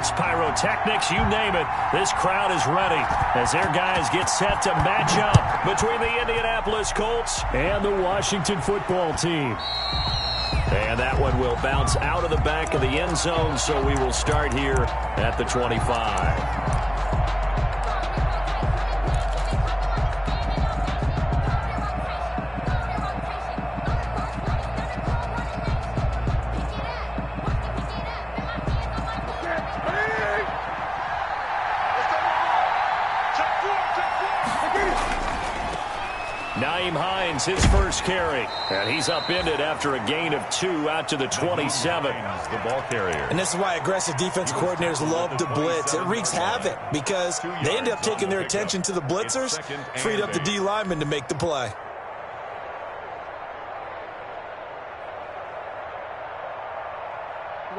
fireworks, pyrotechnics, you name it. This crowd is ready as their guys get set to match up between the Indianapolis Colts and the Washington football team. And that one will bounce out of the back of the end zone, so we will start here at the 25. His first carry, and he's upended after a gain of 2 out to the 27. The ball carrier. And this is why aggressive defensive coordinators love to blitz. It wreaks havoc because they end up taking their attention to the blitzers, freed up the D lineman to make the play.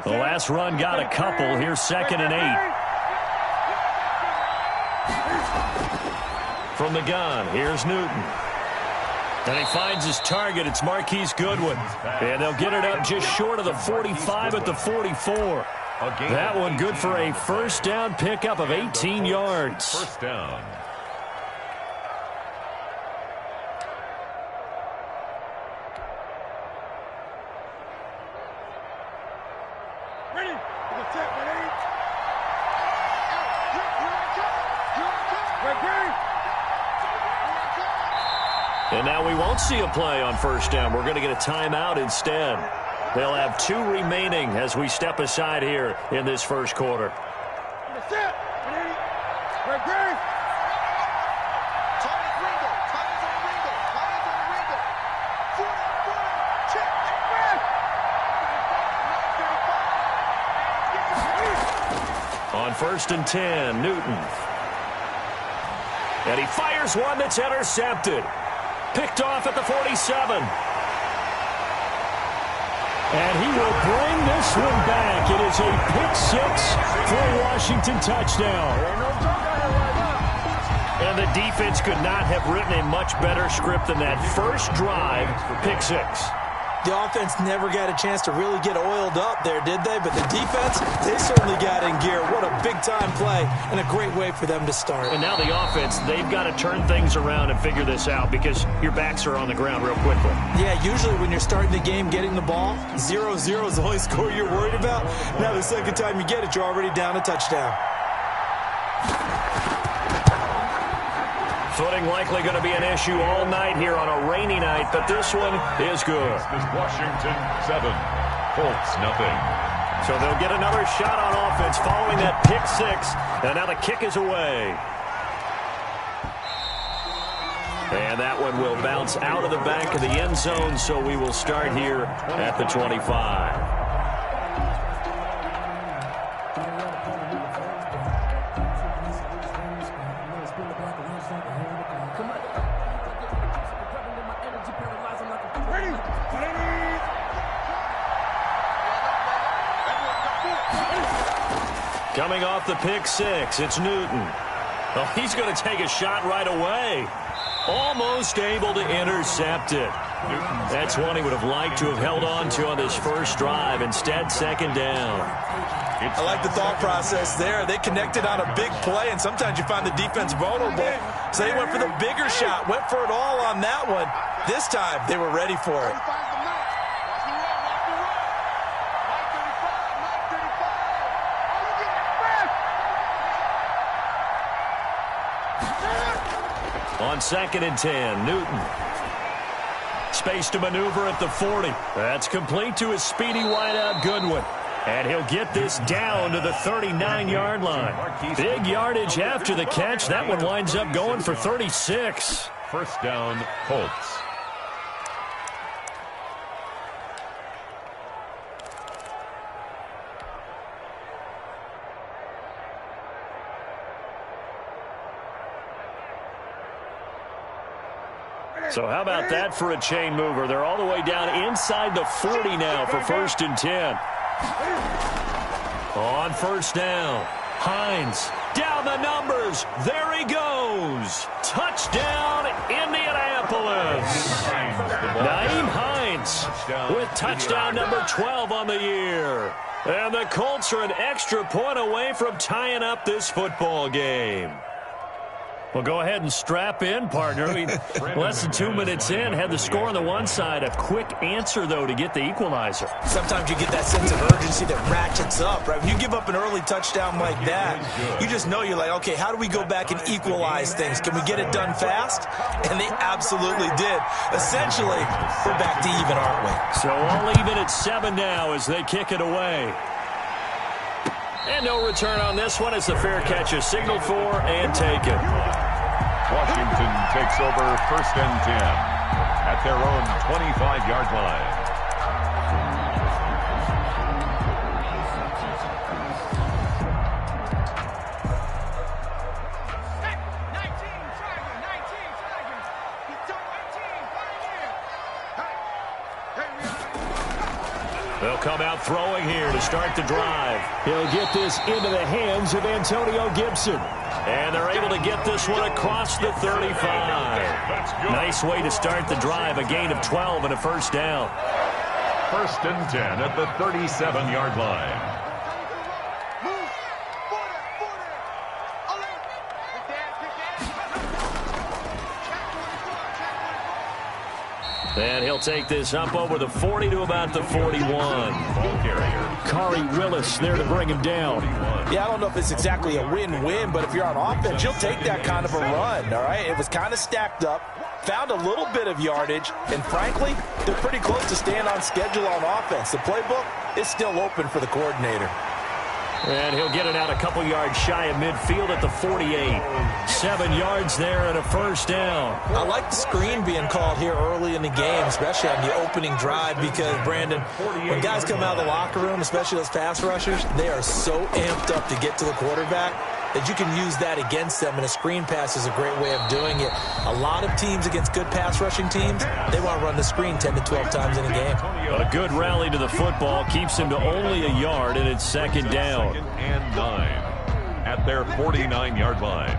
The last run got a couple. Here's 2nd and 8. From the gun, here's Newton. And he finds his target. It's Marquise Goodwin. And they'll get it up just short of the 45 at the 44. That one good for a first down pickup of 18 yards. First down. And now we won't see a play on first down. We're going to get a timeout instead. They'll have 2 remaining as we step aside here in this first quarter. On 1st and 10, Newton. And he fires one that's intercepted. Picked off at the 47. And he will bring this one back. It is a pick 6 for a Washington touchdown. And the defense could not have written a much better script than that first drive, pick 6. The offense never got a chance to really get oiled up there, did they? But the defense, they certainly got in gear. What a big-time play and a great way for them to start. And now the offense, they've got to turn things around and figure this out because your backs are on the ground real quickly. Yeah, usually when you're starting the game getting the ball, 0-0 is the only score you're worried about. Now the second time you get it, you're already down a touchdown. Footing likely going to be an issue all night here on a rainy night, but this one is good. This Washington 7, Colts nothing. So they'll get another shot on offense following that pick 6, and now the kick is away. And that one will bounce out of the back of the end zone, so we will start here at the 25. Coming off the pick 6, it's Newton. Oh, he's going to take a shot right away. Almost able to intercept it. That's one he would have liked to have held on to on this first drive. Instead, 2nd down. I like the thought process there. They connected on a big play, and sometimes you find the defense vulnerable. So they went for the bigger shot, went for it all on that one. This time, they were ready for it. On 2nd and 10, Newton. Space to maneuver at the 40. That's complete to his speedy wideout, Goodwin. And he'll get this down to the 39-yard line. Big yardage after the catch. That one winds up going for 36. First down, Colts. So how about that for a chain mover? They're all the way down inside the 40 now for 1st and 10. On 1st down, Hines down the numbers. There he goes. Touchdown, Indianapolis. Nyheim Hines with touchdown number 12 on the year. And the Colts are an extra point away from tying up this football game. Well, go ahead and strap in, partner. Less than 2 minutes in, had the score on the one side. A quick answer, though, to get the equalizer. Sometimes you get that sense of urgency that ratchets up, right? When you give up an early touchdown like that, you just know you're like, okay, how do we go back and equalize things? Can we get it done fast? And they absolutely did. Essentially, we're back to even, aren't we? So all even at 7 now as they kick it away. And no return on this one as the fair catch is signaled for and taken. Washington takes over 1st and 10 at their own 25-yard line. They'll come out throwing here to start the drive. He'll get this into the hands of Antonio Gibson. And they're able to get this one across the 35. Nice way to start the drive, a gain of 12 and a first down. 1st and 10 at the 37-yard line. And he'll take this up over the 40 to about the 41. Khari Willis there to bring him down. Yeah, I don't know if it's exactly a win-win, but if you're on offense, you'll take that kind of a run, all right? It was kind of stacked up, found a little bit of yardage, and frankly, they're pretty close to staying on schedule on offense. The playbook is still open for the coordinator. And he'll get it out a couple yards shy of midfield at the 48. 7 yards there and a first down. I like the screen being called here early in the game, especially on the opening drive, because, Brandon, when guys come out of the locker room, especially those pass rushers, they are so amped up to get to the quarterback that you can use that against them, and a screen pass is a great way of doing it. A lot of teams against good pass rushing teams, they want to run the screen 10 to 12 times in a game. A good rally to the football keeps him to only a yard, and it's second down. 2nd and 9 at their 49-yard line.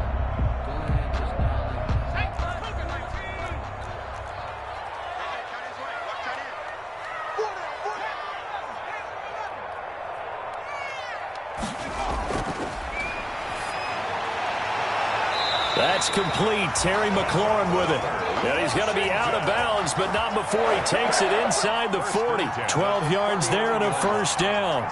That's complete. Terry McLaurin with it. And he's going to be out of bounds, but not before he takes it inside the 40. 12 yards there and a first down.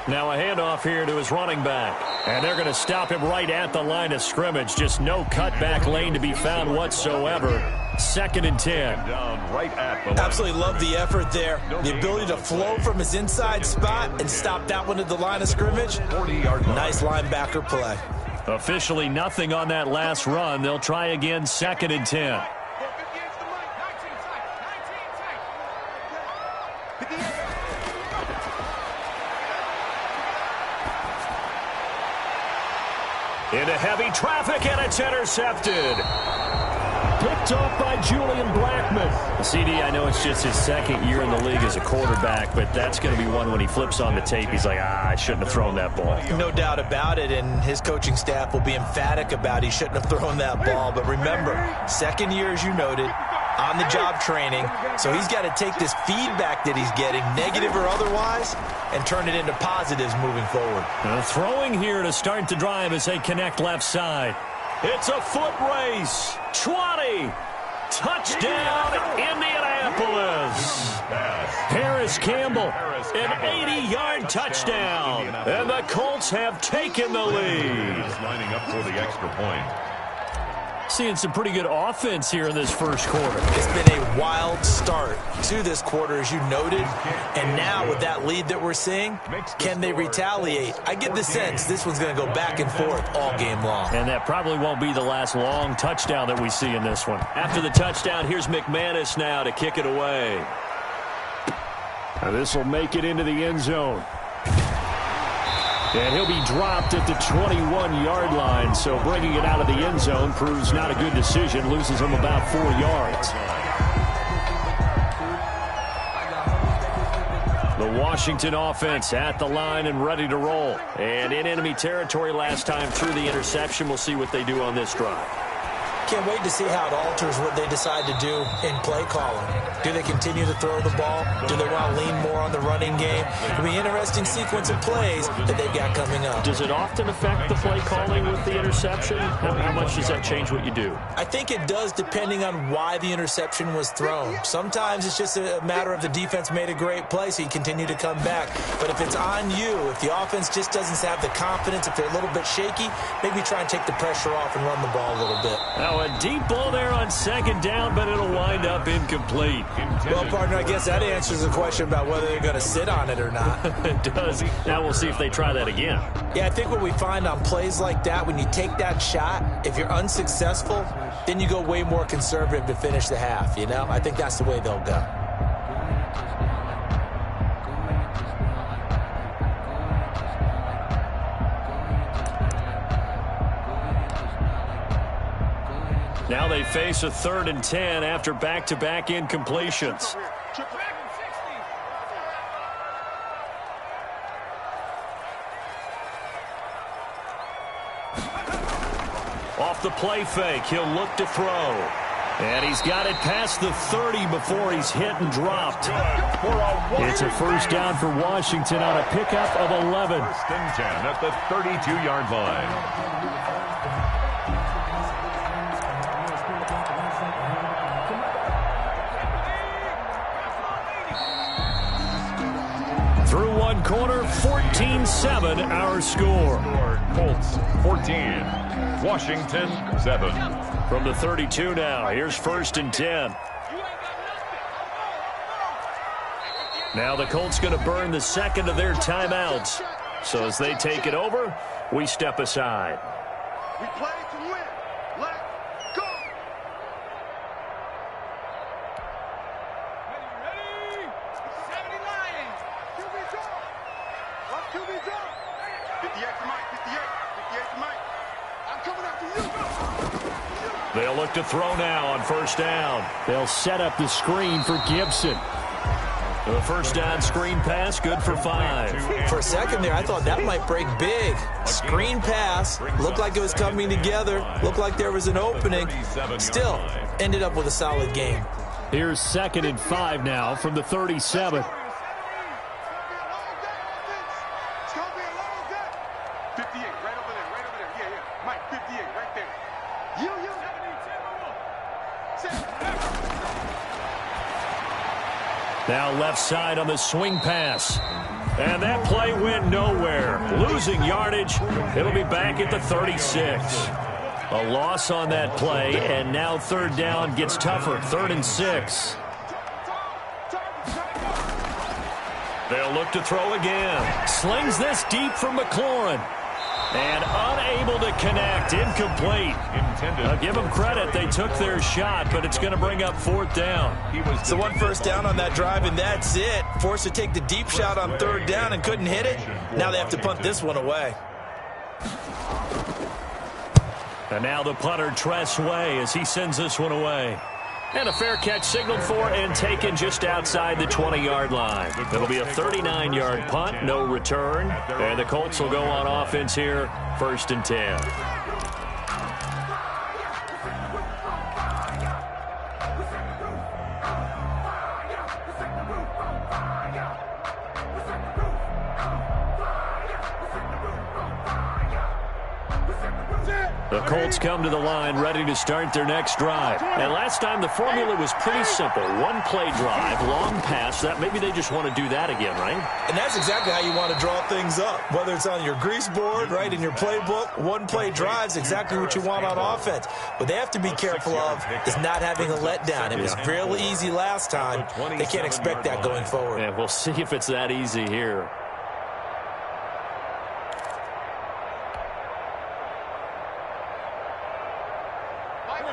Now a handoff here to his running back. And they're going to stop him right at the line of scrimmage. Just no cutback lane to be found whatsoever. 2nd and 10. Absolutely love the effort there. The ability to flow from his inside spot and stop that one at the line of scrimmage. Nice linebacker play. Officially nothing on that last run. They'll try again 2nd and 10. Into heavy traffic, and it's intercepted. Picked off by Julian Blackmon. CD, I know it's just his 2nd year in the league as a quarterback, but that's going to be one when he flips on the tape. He's like, I shouldn't have thrown that ball. No doubt about it, and his coaching staff will be emphatic about he shouldn't have thrown that ball. But remember, 2nd year, as you noted, on-the-job training, so he's got to take this feedback that he's getting, negative or otherwise, and turn it into positives moving forward. Throwing here to start the drive as they connect left side. It's a foot race. 20. Touchdown, Indianapolis. Harris Campbell, an 80-yard touchdown. And the Colts have taken the lead. Lining up for the extra point. Seeing some pretty good offense here in this first quarter. It's been a wild start to this quarter, as you noted. And now with that lead that we're seeing, can they retaliate? I get the sense this one's going to go back and forth all game long. And that probably won't be the last long touchdown that we see in this one. After the touchdown, here's McManus now to kick it away. This will make it into the end zone. And he'll be dropped at the 21-yard line. So bringing it out of the end zone proves not a good decision. Loses him about 4 yards. The Washington offense at the line and ready to roll. And in enemy territory last time through the interception. We'll see what they do on this drive. Can't wait to see how it alters what they decide to do in play calling. Do they continue to throw the ball? Do they want to lean more on the running game? It'll be an interesting sequence of plays that they've got coming up. Does it often affect the play calling with the interception? How much does that change what you do? I think it does depending on why the interception was thrown. Sometimes it's just a matter of the defense made a great play, so you continue to come back. But if it's on you, if the offense just doesn't have the confidence, if they're a little bit shaky, maybe try and take the pressure off and run the ball a little bit. Now a deep ball there on second down, but it'll wind up incomplete. Well, partner, I guess that answers the question about whether they're going to sit on it or not. It does. Now we'll see if they try that again. Yeah, I think what we find on plays like that, when you take that shot, if you're unsuccessful, then you go way more conservative to finish the half, you know? I think that's the way they'll go. Now they face a 3rd and 10 after back-to-back incompletions. Off the play fake, he'll look to throw. And he's got it past the 30 before he's hit and dropped. It's a first down for Washington on a pickup of 11. 1st and 10 at the 32-yard line. Through one quarter, 14-7 our score. Colts 14, Washington 7. From the 32 now, here's 1st and 10. Now the Colts going to burn the second of their timeouts. So as they take it over, we step aside. We play to win. Let's go. Ready? 70 Lions. QB draw. Up QB draw. 58 to Mike. 58 to Mike. I'm coming after you. They'll look to throw now on 1st down. They'll set up the screen for Gibson. The 1st down screen pass, good for 5. For a second there, I thought that might break big. Screen pass, looked like it was coming together, looked like there was an opening. Still, ended up with a solid game. Here's 2nd and 5 now from the 37. It's going to be a long day. 58, right over there. Yeah. Mike, 58, right there. You. 70. Now left side on the swing pass. And that play went nowhere. Losing yardage. It'll be back at the 36. A loss on that play, and now 3rd down gets tougher. 3rd and 6. They'll look to throw again. Slings this deep from McLaurin. And unable to connect. Incomplete. I'll give them credit. They took their shot, but it's going to bring up 4th down. So 1 first down on that drive, and that's it. Forced to take the deep shot on 3rd down and couldn't hit it. Now they have to punt this one away. And now the punter, Tress Way, as he sends this one away. And a fair catch signaled for and taken just outside the 20-yard line. It'll be a 39-yard punt, no return. And the Colts will go on offense here, 1st and 10. The Colts come to the line ready to start their next drive. And last time the formula was pretty simple. 1 play drive, long pass. That maybe they just want to do that again, right? And that's exactly how you want to draw things up. Whether it's on your grease board, right, in your playbook, 1 play drive's exactly what you want on offense. What they have to be careful of is not having a letdown. It was fairly easy last time. They can't expect that going forward. And we'll see if it's that easy here.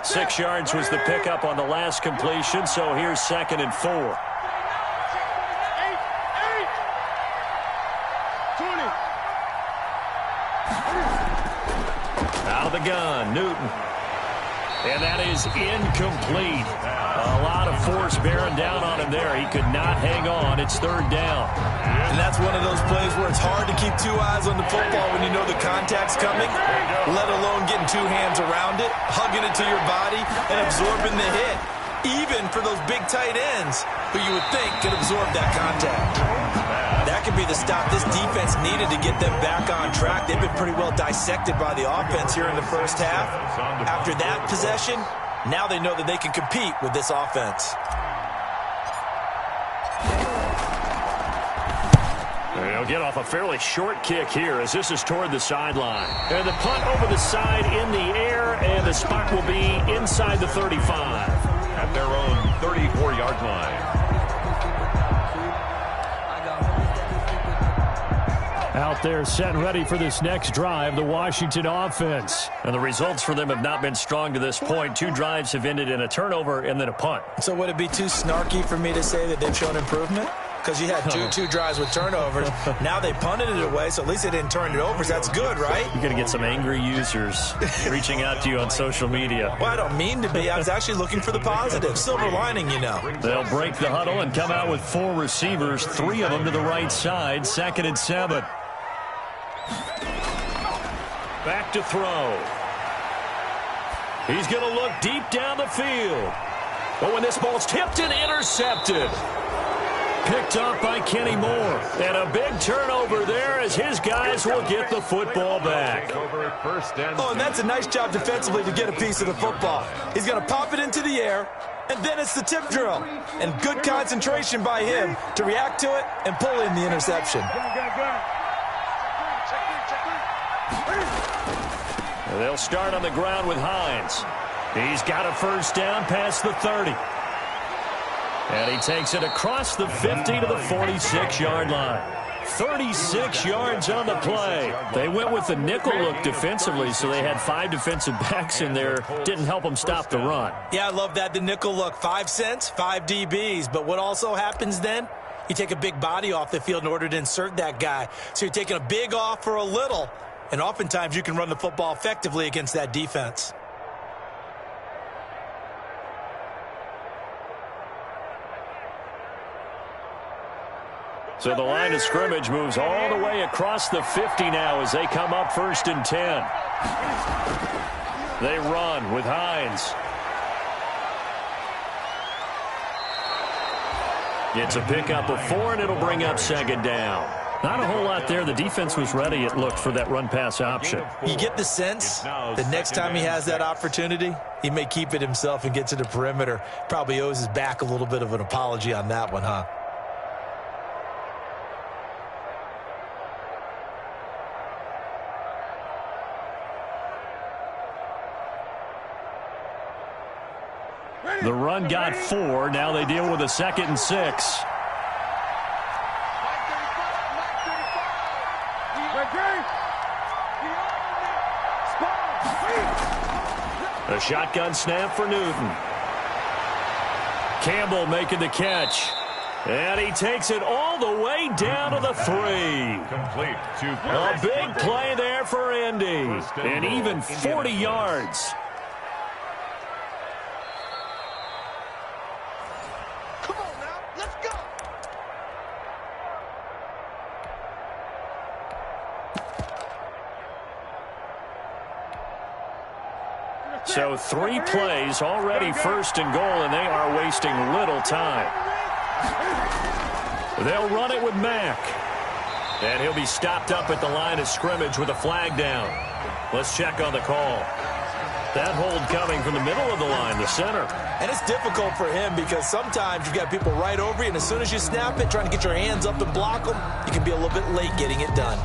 6 yards was the pickup on the last completion, so here's 2nd and 4. 20. the gun. Newton. And that is incomplete. A lot of force bearing down on him there. He could not hang on. It's third down. And that's one of those plays where it's hard to keep two eyes on the football when you know the contact's coming, let alone getting two hands around it, hugging it to your body, and absorbing the hit. Even for those big tight ends who you would think could absorb that contact. That could be the stop this defense needed to get them back on track. They've been pretty well dissected by the offense here in the first half. After that possession, now they know that they can compete with this offense. They'll get off a fairly short kick here as this is toward the sideline. And the punt over the side in the air, and the spot will be inside the 35. At their own 34-yard line. Out there set and ready for this next drive, the Washington offense. And the results for them have not been strong to this point. 2 drives have ended in a turnover and then a punt. So would it be too snarky for me to say that they've shown improvement? Because you had two drives with turnovers. Now they punted it away, so at least they didn't turn it over. So that's good, right? You're going to get some angry users reaching out to you on social media. Well, I don't mean to be. I was actually looking for the positive. Silver lining, you know. They'll break the huddle and come out with 4 receivers, 3 of them to the right side. 2nd and 7. Back to throw. He's going to look deep down the field. But when this ball's tipped and intercepted. Picked up by Kenny Moore. And a big turnover there as his guys will get the football back. Oh, and that's a nice job defensively to get a piece of the football. He's going to pop it into the air, and then it's the tip drill. And good concentration by him to react to it and pull in the interception. They'll start on the ground with Hines. He's got a first down past the 30. And he takes it across the 50 to the 46-yard line. 36 yards on the play. They went with the nickel look defensively, so they had 5 defensive backs in there. Didn't help them stop the run. Yeah, I love that, the nickel look. 5 cents, 5 DBs. But what also happens then? You take a big body off the field in order to insert that guy. So you're taking a big off for a little. And oftentimes you can run the football effectively against that defense. So the line of scrimmage moves all the way across the 50 now as they come up 1st and 10. They run with Hines. It's a pickup of 4, and it'll bring up 2nd down. Not a whole lot there. The defense was ready, it looked, for that run-pass option. You get the sense the next time he has that opportunity, he may keep it himself and get to the perimeter. Probably owes his back a little bit of an apology on that one, huh? The run got 4. Now they deal with a 2nd and 6. A shotgun snap for Newton. Campbell making the catch. And he takes it all the way down to the 3. Complete. A big play there for Indy. And even 40 yards. So 3 plays, already 1st and goal, and they are wasting little time. They'll run it with Mack. And he'll be stopped up at the line of scrimmage with a flag down. Let's check on the call. That hold coming from the middle of the line, the center. And it's difficult for him because sometimes you've got people right over you, and as soon as you snap it, trying to get your hands up and block them, you can be a little bit late getting it done.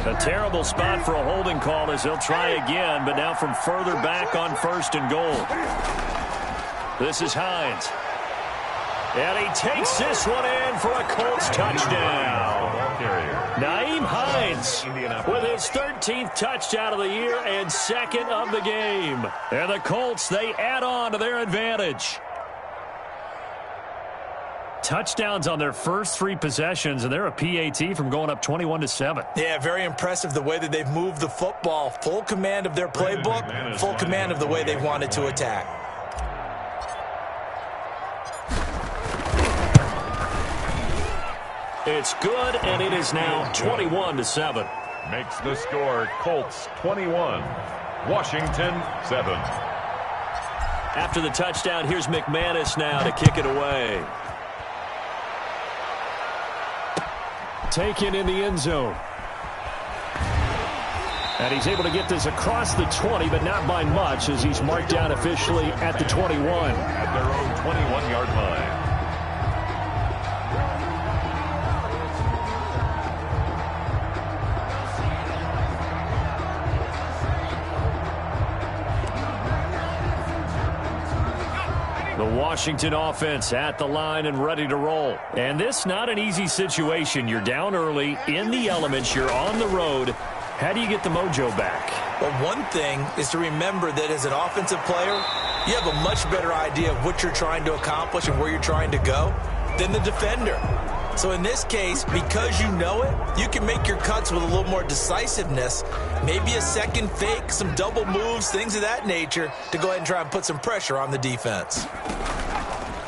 A terrible spot for a holding call as they'll try again, but now from further back on 1st and goal. This is Hines. And he takes this one in for a Colts touchdown. Nyheim Hines with his 13th touchdown of the year and 2nd of the game. And the Colts, they add on to their advantage. Touchdowns on their first 3 possessions, and they're a PAT from going up 21-7. Yeah, very impressive the way that they've moved the football. Full command of their playbook, full command of the way they've wanted to attack. It's good, and it is now 21-7. Makes the score Colts 21, Washington 7. After the touchdown, here's McManus now to kick it away. Taken in the end zone. And he's able to get this across the 20, but not by much, as he's marked down officially at the 21. At their own 21-yard line. The Washington offense at the line and ready to roll. And this not an easy situation. You're down early, in the elements, you're on the road. How do you get the mojo back? Well, one thing is to remember that as an offensive player, you have a much better idea of what you're trying to accomplish and where you're trying to go than the defender. So in this case, because you know it, you can make your cuts with a little more decisiveness, maybe a second fake, some double moves, things of that nature, to go ahead and try and put some pressure on the defense.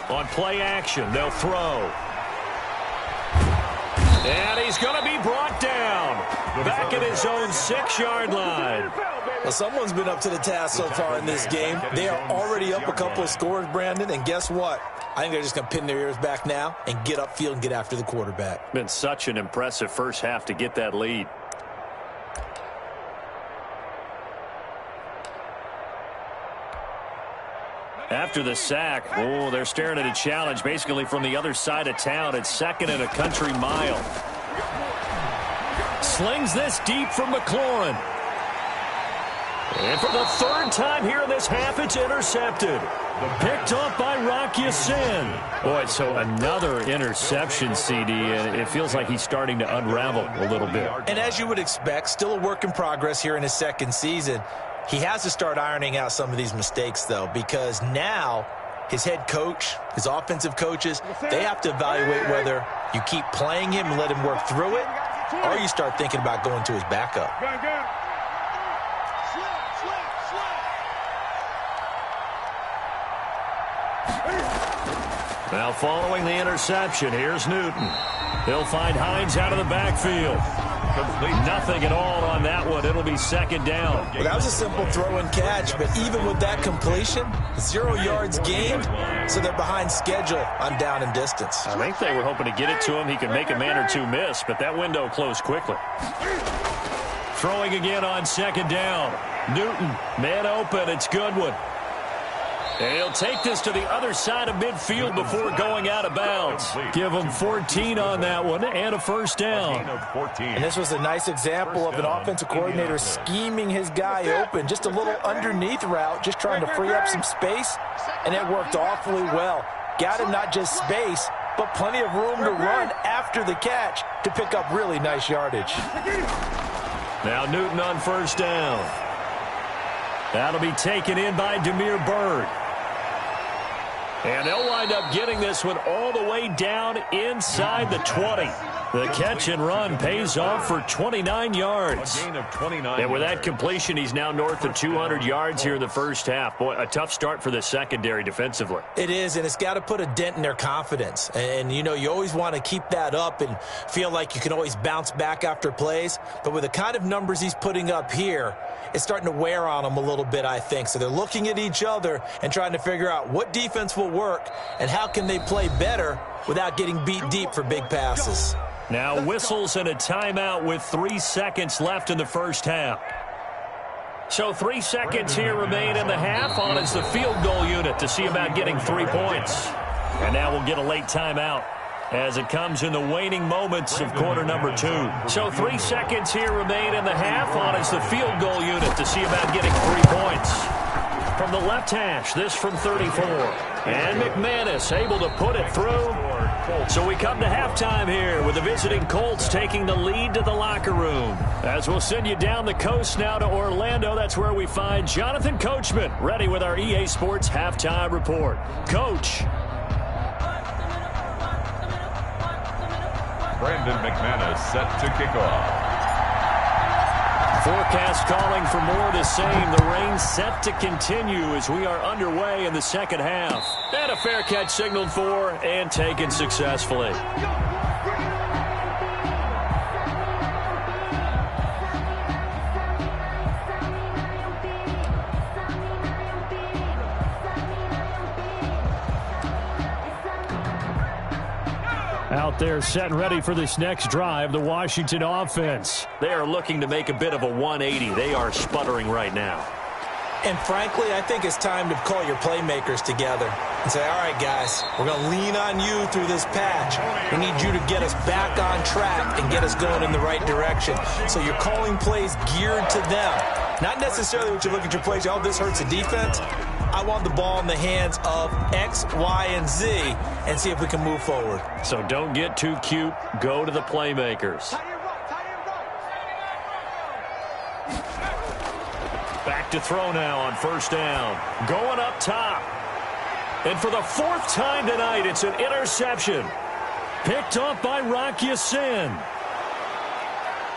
On play action, they'll throw. And he's going to be brought down. Back at his own 6-yard line. Well, someone's been up to the task so far in this game. They are already up a couple of scores, Brandon, and guess what? I think they're just going to pin their ears back now and get upfield and get after the quarterback. Been such an impressive first half to get that lead. After the sack, oh, they're staring at a challenge basically from the other side of town. It's 2nd and a country mile. Slings this deep from McLaurin. And for the 3rd time here in this half, it's intercepted. Picked off by Rock Ya-Sin. Boy, so another interception, CD, and it feels like he's starting to unravel a little bit. And as you would expect, still a work in progress here in his 2nd season. He has to start ironing out some of these mistakes, though, because now his head coach, his offensive coaches, they have to evaluate whether you keep playing him and let him work through it, or you start thinking about going to his backup. Now following the interception, here's Newton. He'll find Hines out of the backfield. Nothing at all on that one. It'll be 2nd down. Well, that was a simple throw and catch, but even with that completion, 0 yards gained, so they're behind schedule on down and distance. I think they were hoping to get it to him. He could make a man or two miss, but that window closed quickly. Throwing again on 2nd down. Newton, man open. It's Goodwin. And he'll take this to the other side of midfield before going out of bounds. Give him 14 on that one and a 1st down. And this was a nice example of an offensive coordinator scheming his guy open. Just a little underneath route, just trying to free up some space, and it worked awfully well. Got him not just space, but plenty of room to run after the catch to pick up really nice yardage. Now Newton on 1st down. That'll be taken in by Damiere Byrd. And they'll wind up getting this one all the way down inside the 20. The catch and run pays off for 29 yards. A gain of 29. And with that completion, he's now north of 200 yards here in the first half. Boy, a tough start for the secondary defensively. It is, and it's got to put a dent in their confidence. And, you know, you always want to keep that up and feel like you can always bounce back after plays. But with the kind of numbers he's putting up here, it's starting to wear on them a little bit, I think. So they're looking at each other and trying to figure out what defense will work and how can they play better without getting beat deep for big passes. Now whistles and a timeout with 3 seconds left in the first half. So 3 seconds here remain in the half on as the field goal unit to see about getting 3 points. And now we'll get a late timeout as it comes in the waning moments of quarter number 2. So 3 seconds here remain in the half on as the field goal unit to see about getting 3 points. From the left hash, this from 34. And McManus able to put it through. So we come to halftime here with the visiting Colts taking the lead to the locker room. As we'll send you down the coast now to Orlando, that's where we find Jonathan Coachman ready with our EA Sports halftime report. Coach. Brandon McManus set to kick off. Forecast calling for more of the same. The rain set to continue as we are underway in the second half. And a fair catch signaled for and taken successfully. Out there set and ready for this next drive, the Washington offense. They are looking to make a bit of a 180. They are sputtering right now. And frankly, I think it's time to call your playmakers together and say, all right, guys, we're going to lean on you through this patch. We need you to get us back on track and get us going in the right direction. So you're calling plays geared to them. Not necessarily what you look at your plays, oh, this hurts the defense. I want the ball in the hands of X, Y, and Z and see if we can move forward. So don't get too cute. Go to the playmakers. Back to throw now on first down. Going up top. And for the fourth time tonight, it's an interception. Picked up by Rocky Sin.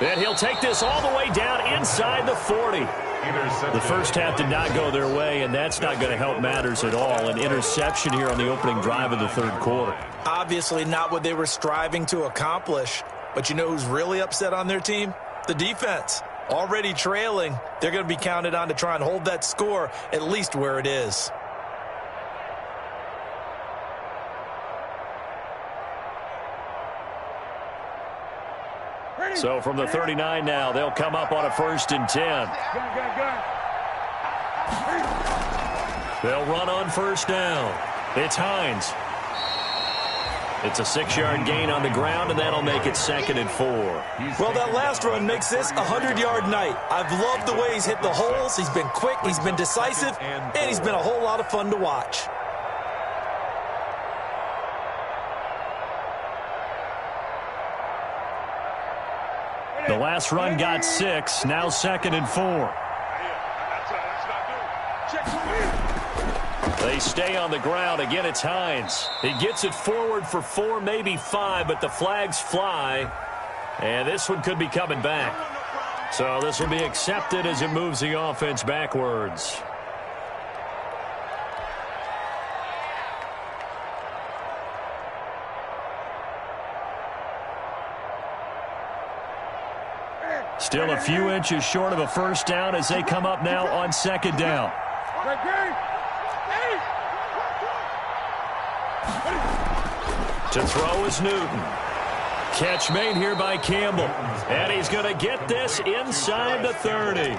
And he'll take this all the way down inside the 40. The first half did not go their way, and that's not going to help matters at all. An interception here on the opening drive of the third quarter. Obviously not what they were striving to accomplish. But you know who's really upset on their team? The defense. Already trailing, they're going to be counted on to try and hold that score at least where it is. So from the 39 now, they'll come up on a 1st and 10. They'll run on first down. It's Hines. It's a 6-yard gain on the ground, and that'll make it 2nd and 4. Well, that last run makes this a 100-yard night. I've loved the way he's hit the holes. He's been quick, he's been decisive, and he's been a whole lot of fun to watch. The last run got 6, now 2nd and 4. They stay on the ground. Again, it's Hines. He gets it forward for 4, maybe 5, but the flags fly. And this one could be coming back. So this will be accepted as it moves the offense backwards. Still a few inches short of a first down as they come up now on 2nd down. To throw is Newton. Catch made here by Campbell. And he's going to get this inside the 30.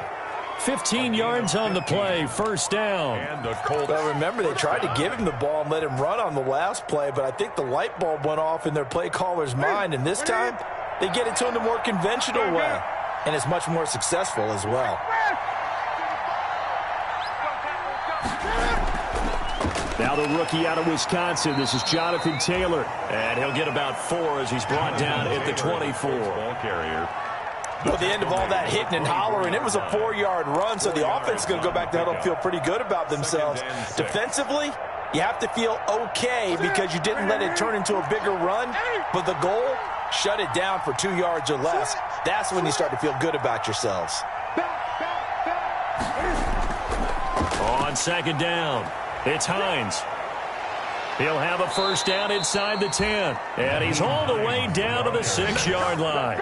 15 yards on the play, first down. And the Colts. Well, remember, they tried to give him the ball and let him run on the last play, but I think the light bulb went off in their play caller's mind, and this time they get it to him the more conventional way. And it's much more successful as well. Now the rookie out of Wisconsin. This is Jonathan Taylor. And he'll get about 4 as he's brought down at the 24. Ball carrier. Well, the end of all that hitting and hollering, it was a 4-yard run, so the offense is going to go back to huddle and feel pretty good about themselves. Defensively, you have to feel okay because you didn't let it turn into a bigger run, but the goal, shut it down for 2 yards or less. That's when you start to feel good about yourselves. On 2nd down, it's Hines. He'll have a first down inside the 10. And he's all the way down to the 6-yard line.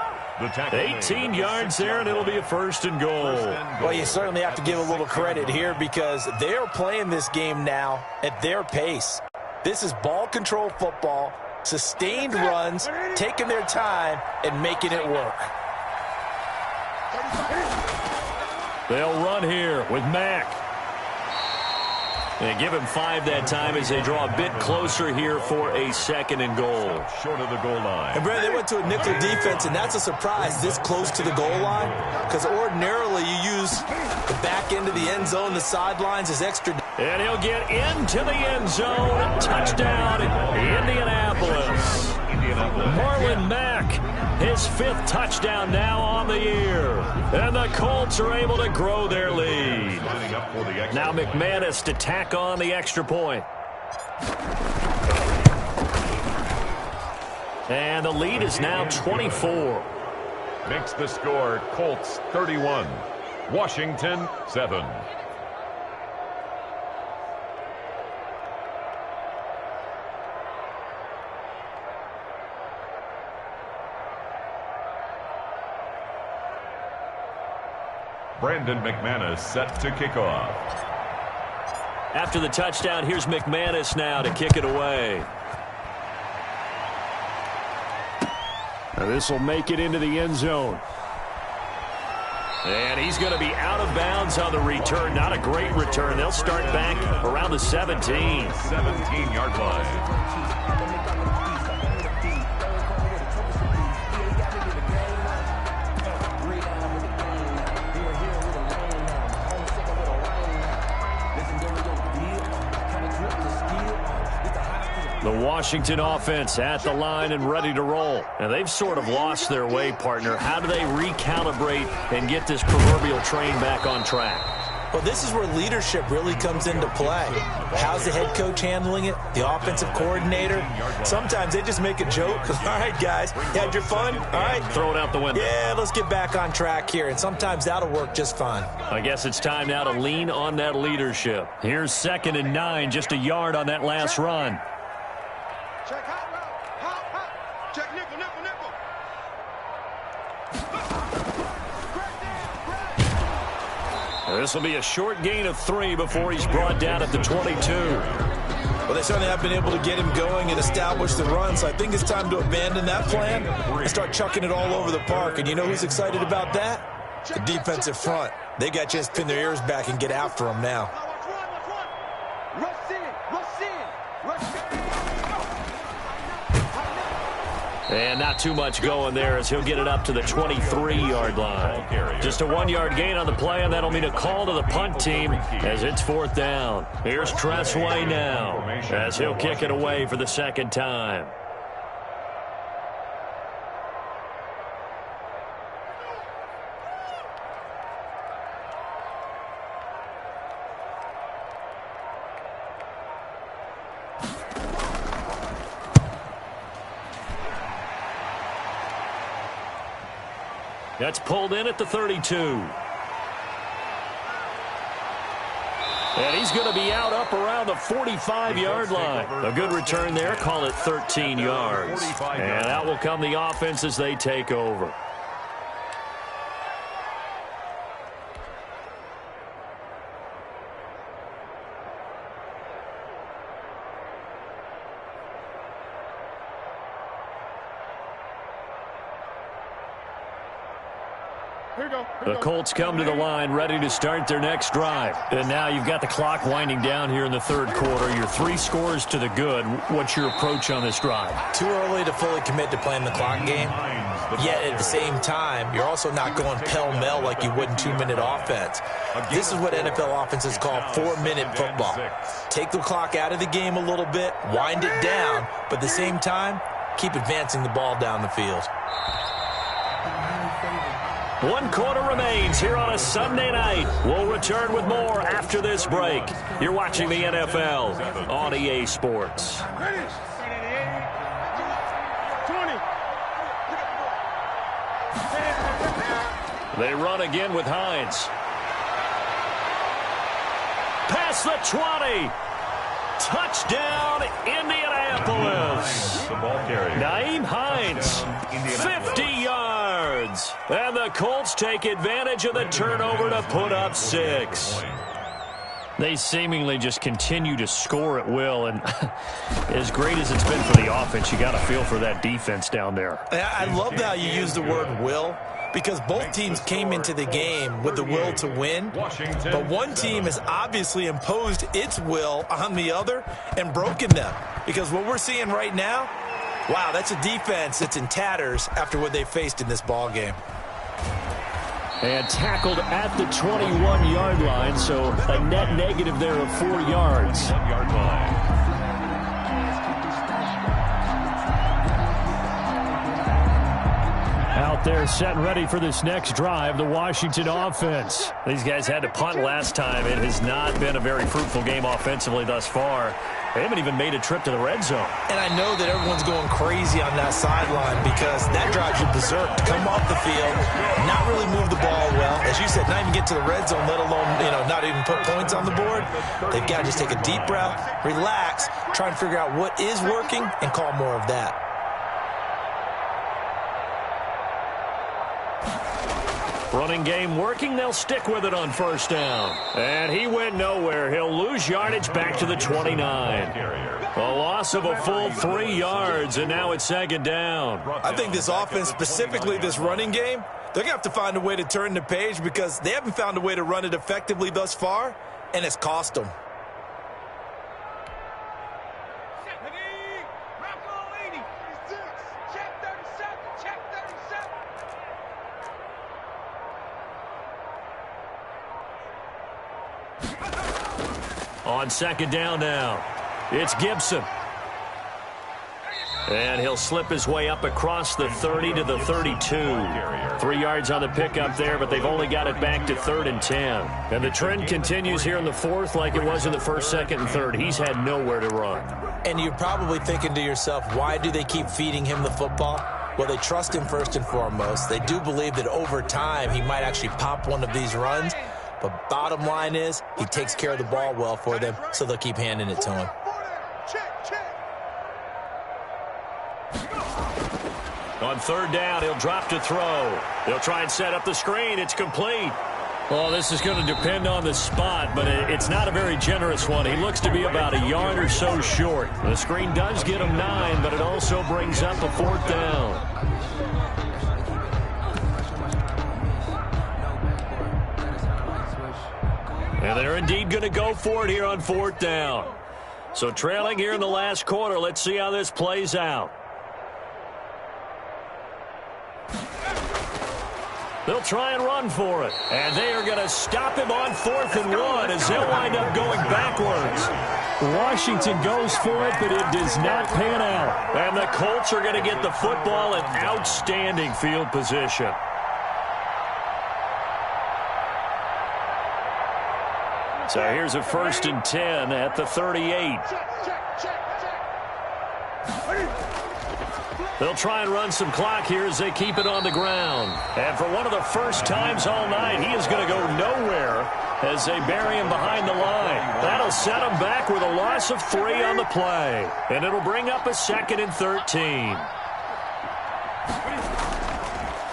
18 yards there, and it'll be a 1st and goal. Well, you certainly have to give a little credit here because they're playing this game now at their pace. This is ball control football, sustained runs, taking their time, and making it work. They'll run here with Mack. They give him 5 that time as they draw a bit closer here for a 2nd and goal. Short of the goal line. And, Brad, they went to a nickel defense, and that's a surprise this close to the goal line because ordinarily you use the back end of the end zone, the sidelines as extra. And he'll get into the end zone. Touchdown, Indianapolis. Marlon Mack, his 5th touchdown now on the year. And the Colts are able to grow their lead. Now McManus to tack on the extra point. And the lead is now 24. Makes the score Colts 31, Washington 7. Brandon McManus set to kick off. After the touchdown, here's McManus now to kick it away. This will make it into the end zone. And he's going to be out of bounds on the return. Not a great return. They'll start back around the 17. 17-yard line. The Washington offense at the line and ready to roll. And they've sort of lost their way, partner. How do they recalibrate and get this proverbial train back on track? Well, this is where leadership really comes into play. How's the head coach handling it? The offensive coordinator? Sometimes they just make a joke. All right, guys, you had your fun? All right. Throw it out the window. Yeah, let's get back on track here. And sometimes that'll work just fine. I guess it's time now to lean on that leadership. Here's 2nd and 9, just a yard on that last run. Check hot route. Hot. Check nickel, nickel, nickel. This will be a short gain of 3 before he's brought down at the 22. Well, they certainly have been able to get him going and establish the run, so I think it's time to abandon that plan and start chucking it all over the park. And you know who's excited about that? The defensive front. They got just pin their ears back and get after him now. Rush in, rush in, rush in. And not too much going there as he'll get it up to the 23-yard line. Just a 1-yard gain on the play, and that'll mean a call to the punt team as it's 4th down. Here's Tressway now as he'll kick it away for the 2nd time. That's pulled in at the 32. And he's going to be out up around the 45-yard line. A good return there. Call it 13 yards. And out will come the offense as they take over. The Colts come to the line ready to start their next drive. And now you've got the clock winding down here in the 3rd quarter. You're 3 scores to the good. What's your approach on this drive? Too early to fully commit to playing the clock game. Yet at the same time, you're also not going pell-mell like you would in 2-minute offense. This is what NFL offenses call 4-minute football. Take the clock out of the game a little bit, wind it down, but at the same time, keep advancing the ball down the field. 1 quarter remains here on a Sunday night. We'll return with more after this break. You're watching the NFL on EA Sports. 20. They run again with Hines. Past the 20. Touchdown, Indianapolis. The ball carrier. Nyheim Hines, 50 yards. And the Colts take advantage of the turnover to put up 6. They seemingly just continue to score at will. And as great as it's been for the offense, you got to feel for that defense down there. I love how you use the word will, because both teams came into the game with the will to win. But one team has obviously imposed its will on the other and broken them. Because what we're seeing right now, wow, that's a defense that's in tatters after what they faced in this ball game. And tackled at the 21-yard line, so a net negative there of 4 yards. 1-yard line. Out there set and ready for this next drive, the Washington offense. These guys had to punt last time. It has not been a very fruitful game offensively thus far. They haven't even made a trip to the red zone. And I know that everyone's going crazy on that sideline because that drives you berserk to come off the field, not really move the ball well. As you said, not even get to the red zone, let alone, not even put points on the board. They've got to just take a deep breath, relax, try and figure out what is working and call more of that. Running game working, they'll stick with it on first down. And he went nowhere. He'll lose yardage back to the 29. A loss of a full 3 yards, and now it's second down. I think this offense, specifically this running game, they're going to have to find a way to turn the page because they haven't found a way to run it effectively thus far, and it's cost them. On second down now, it's Gibson. And he'll slip his way up across the 30 to the 32. 3 yards on the pickup there, but they've only got it back to 3rd and 10. And the trend continues here in the fourth like it was in the first, second, and third. He's had nowhere to run. And you're probably thinking to yourself, why do they keep feeding him the football? Well, they trust him first and foremost. They do believe that over time he might actually pop one of these runs. But bottom line is, he takes care of the ball well for them, so they'll keep handing it to him. On third down, he'll drop to throw. They'll try and set up the screen. It's complete. Well, this is going to depend on the spot, but it's not a very generous one. He looks to be about a yard or so short. The screen does get him 9, but it also brings up a 4th down. And they're indeed going to go for it here on 4th down. So trailing here in the last quarter, let's see how this plays out. They'll try and run for it. And they are going to stop him on 4th and 1 as they'll wind up going backwards. Washington goes for it, but it does not pan out. And the Colts are going to get the football in outstanding field position. So here's a 1st and 10 at the 38. They'll try and run some clock here as they keep it on the ground. And for one of the first times all night, he is going to go nowhere as they bury him behind the line. That'll set him back with a loss of 3 on the play. And it'll bring up a 2nd and 13.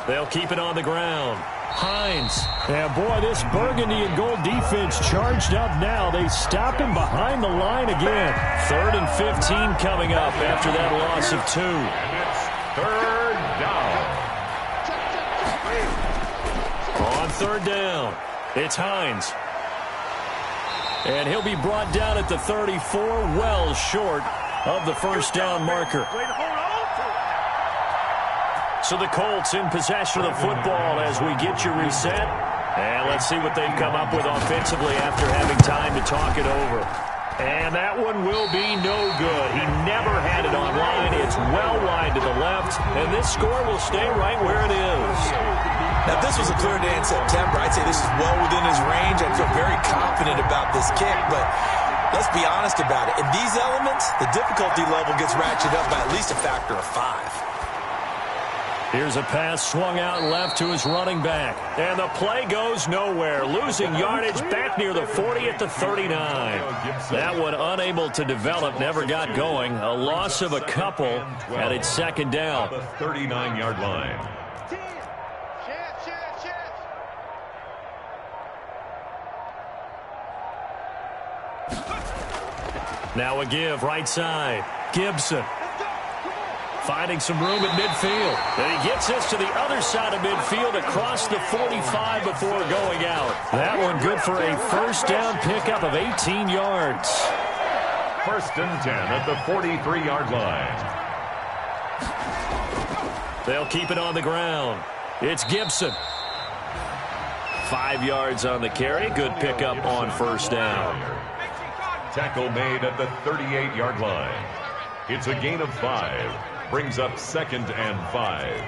They'll keep it on the ground. Hines. And boy, this burgundy and gold defense charged up now. They stop him behind the line again. 3rd and 15 coming up after that loss of 2. On 3rd down, it's Hines. And he'll be brought down at the 34, well short of the first down marker. So the Colts in possession of the football as we get you reset. And let's see what they've come up with offensively after having time to talk it over. And that one will be no good. He never had it online. It's well wide to the left. And this score will stay right where it is. Now, if this was a clear day in September, I'd say this is well within his range. I feel very confident about this kick. But let's be honest about it. In these elements, the difficulty level gets ratcheted up by at least a factor of 5. Here's a pass swung out left to his running back. And the play goes nowhere. Losing yardage back near the 40 at the 39. That one unable to develop, never got going. A loss of a couple at its 2nd down. The 39-yard line. Now a give right side. Gibson. Finding some room at midfield. And he gets this to the other side of midfield across the 45 before going out. That one good for a first down pickup of 18 yards. 1st and 10 at the 43-yard line. They'll keep it on the ground. It's Gibson. 5 yards on the carry. Good pickup on first down. Tackle made at the 38-yard line. It's a gain of 5. Brings up 2nd and 5.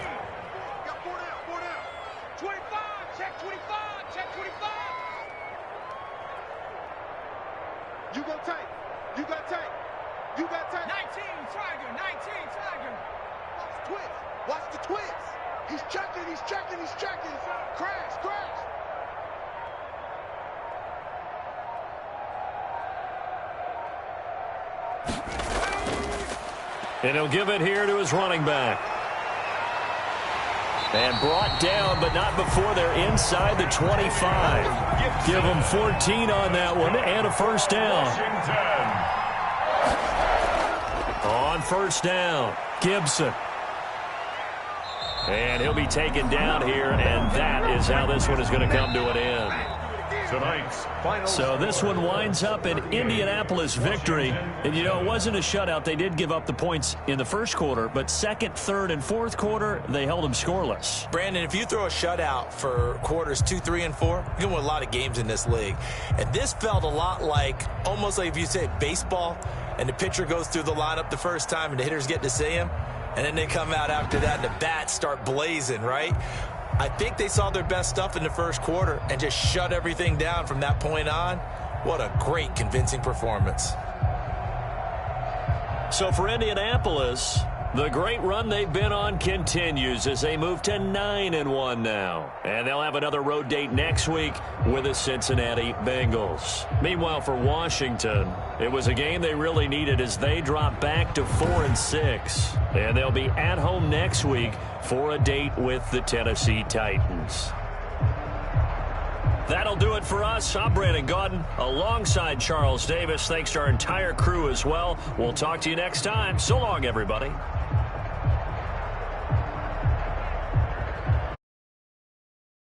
You gonna take. You got take. You got take. 19 Tiger, 19 Tiger. Watch the twist. Watch the twist. He's checking, he's checking, he's checking. Crash, crash. And he'll give it here to his running back. And brought down, but not before they're inside the 25. Give them 14 on that one and a first down. On first down, Gibson. And he'll be taken down here, and that is how this one is going to come to an end. Tonight's final So this one winds up an Indianapolis victory. And, you know, it wasn't a shutout. They did give up the points in the first quarter, but second, third, and fourth quarter, they held them scoreless. Brandon, if you throw a shutout for quarters 2, 3, and 4, you can win a lot of games in this league. And this felt a lot like, almost like if you say baseball, and the pitcher goes through the lineup the first time, and the hitters get to see him, and then they come out after that, and the bats start blazing, right? I think they saw their best stuff in the first quarter and just shut everything down from that point on. What a great, convincing performance. So for Indianapolis, the great run they've been on continues as they move to 9-1 now. And they'll have another road date next week with the Cincinnati Bengals. Meanwhile, for Washington, it was a game they really needed as they drop back to 4-6. And they'll be at home next week for a date with the Tennessee Titans. That'll do it for us. I'm Brandon Gaudin alongside Charles Davis. Thanks to our entire crew as well. We'll talk to you next time. So long, everybody.